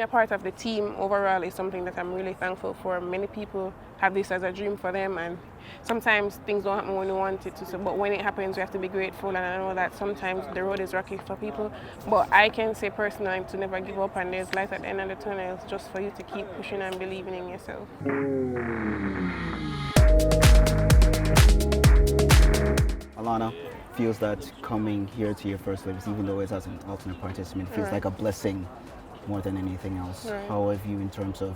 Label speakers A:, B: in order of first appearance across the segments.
A: being a part of the team overall is something that I'm really thankful for. Many people have this as a dream for them, and sometimes things don't happen when you want it to. So, but when it happens, we have to be grateful. And I know that sometimes the road is rocky for people, but I can say personally to never give up, and there's light at the end of the tunnel. It's just for you to keep pushing and believing in yourself.
B: Alana feels that coming here to your first Olympics, even though it's as an alternate participant, feels like a blessing more than anything else.
A: Right.
B: How have you, in terms of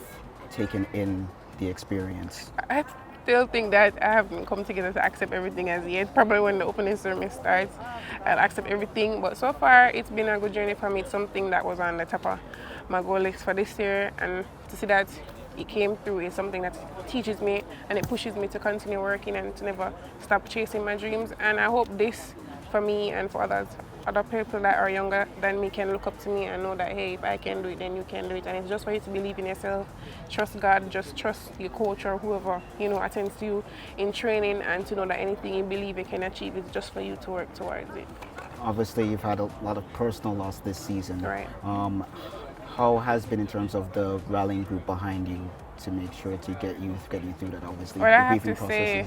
B: taking in the experience?
A: I still think that I haven't come together to accept everything as yet. Probably when the opening ceremony starts, I'll accept everything. But so far, it's been a good journey for me. It's something that was on the top of my goal list for this year, and to see that it came through is something that teaches me and it pushes me to continue working and to never stop chasing my dreams. And I hope this, for me and for other people that are younger than me, can look up to me and know that, hey, if I can do it, then you can do it. And it's just for you to believe in yourself, trust God, just trust your coach or whoever, attends to you in training, and to know that anything you believe you can achieve is just for you to work towards it.
B: Obviously, you've had a lot of personal loss this season.
A: Right.
B: How has been in terms of the rallying group behind you to make sure to get you through that, obviously?
A: Well, I have to say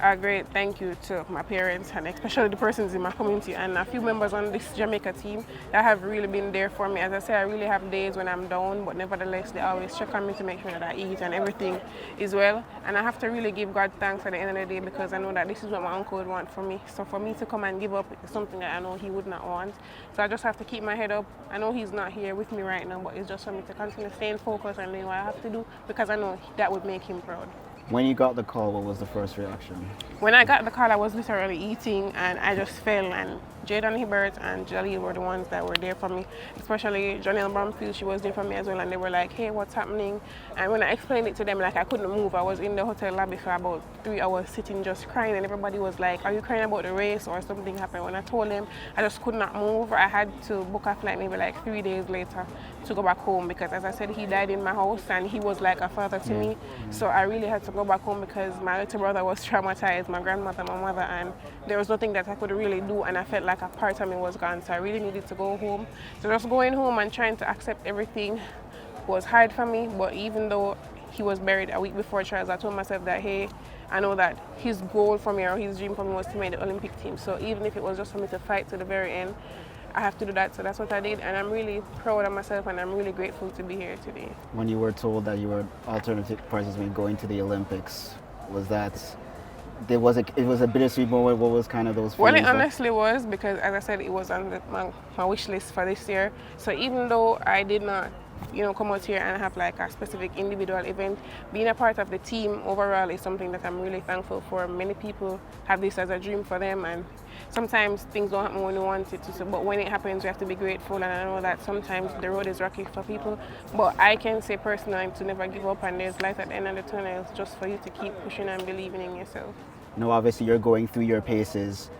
A: a great thank you to my parents, and especially the persons in my community, and a few members on this Jamaica team that have really been there for me. As I say, I really have days when I'm down, but nevertheless, they always check on me to make sure that I eat and everything is well. And I have to really give God thanks at the end of the day, because I know that this is what my uncle would want for me. So for me to come and give up is something that I know he would not want. So I just have to keep my head up. I know he's not here with me right now, but it's just for me to continue staying focused and doing what I have to do, because I know that would make him proud.
B: When you got the call, what was the first reaction?
A: When I got the call, I was literally eating and I just fell, and Jaden Hibbert and Jaleel were the ones that were there for me, especially Janelle Bromfield. She was there for me as well, and they were like, hey, what's happening? And when I explained it to them, like, I couldn't move. I was in the hotel lobby for about 3 hours sitting just crying, and everybody was like, are you crying about the race or something happened? When I told them I just could not move, I had to book a flight maybe like 3 days later to go back home, because as I said, he died in my house and he was like a father to me. So I really had to go back home because my little brother was traumatized, my grandmother, my mother, and there was nothing that I could really do, and I felt like a part of me was gone. So I really needed to go home. So just going home and trying to accept everything was hard for me. But even though he was buried a week before trials, I told myself that, hey, I know that his goal for me, or his dream for me, was to make the Olympic team. So even if it was just for me to fight to the very end, I have to do that. So that's what I did, and I'm really proud of myself, and I'm really grateful to be here today.
B: When you were told that you were alternative participant going to the Olympics, was that it was a bittersweet moment? What was kind of those feelings?
A: Well, it honestly was, because as I said, it was on my wish list for this year. So even though I did not come out here and have like a specific individual event, being a part of the team overall is something that I'm really thankful for. Many people have this as a dream for them, and sometimes things don't happen when you want it to. So, but when it happens, we have to be grateful, and I know that sometimes the road is rocky for people, but I can say personally to never give up, and there's light at the end of the tunnel. It's just for you to keep pushing and believing in yourself.
B: Obviously you're going through your paces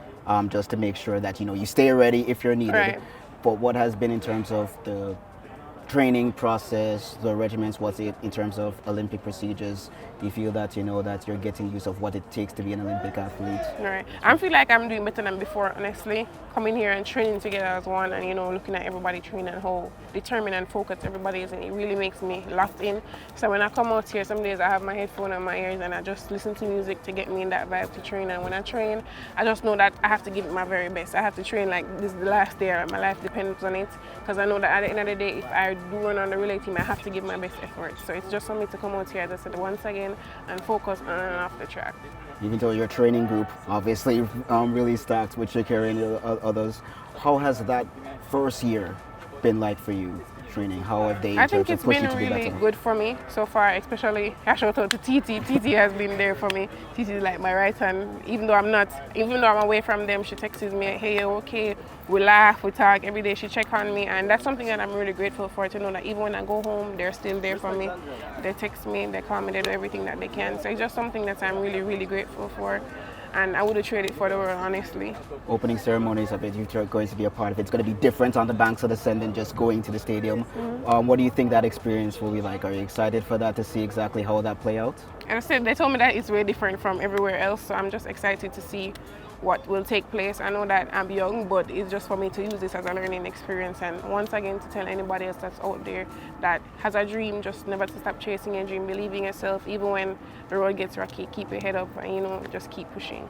B: just to make sure that you stay ready if you're needed.
A: Right.
B: But what has been in terms of the training process, the regiments, what's it in terms of Olympic procedures? Do you feel that that you're getting use of what it takes to be an Olympic athlete?
A: Right. I feel like I'm doing better than before, honestly. Coming here and training together as one, and looking at everybody training and how determined and focused everybody is, and it really makes me locked in. So when I come out here, some days I have my headphone on my ears and I just listen to music to get me in that vibe to train. And when I train, I just know that I have to give it my very best. I have to train like this is the last day, my life depends on it, because I know that at the end of the day, if I do run on the relay team, I have to give my best effort. So it's just for me to come out here, as I said, once again, and focus on and off the track.
B: Even though your training group obviously really stacked with Shakira and others, how has that first year been like for you training? How have they
A: I think it's
B: pushed
A: been
B: you to be
A: really
B: better?
A: good for me so far, especially I shout out to Titi. Titi has been there for me. Titi is like my right hand. Even though I'm away from them, she texts me, hey, you okay? We laugh, we talk every day. She checks on me, and that's something that I'm really grateful for, to know that even when I go home, they're still there for me. They text me, they call me, they do everything that they can. So it's just something that I'm really, really grateful for. And I wouldn't trade it for the world, honestly.
B: Opening ceremonies, I bet you're going to be a part of it. It's going to be different on the banks of the Seine than just going to the stadium. Mm-hmm. What do you think that experience will be like? Are you excited for that, to see exactly how that play out?
A: And I said, they told me that it's very different from everywhere else, so I'm just excited to see what will take place. I know that I'm young, but it's just for me to use this as a learning experience. And once again, to tell anybody else that's out there that has a dream, just never to stop chasing your dream, believe in yourself, even when the road gets rocky, keep your head up and, just keep pushing.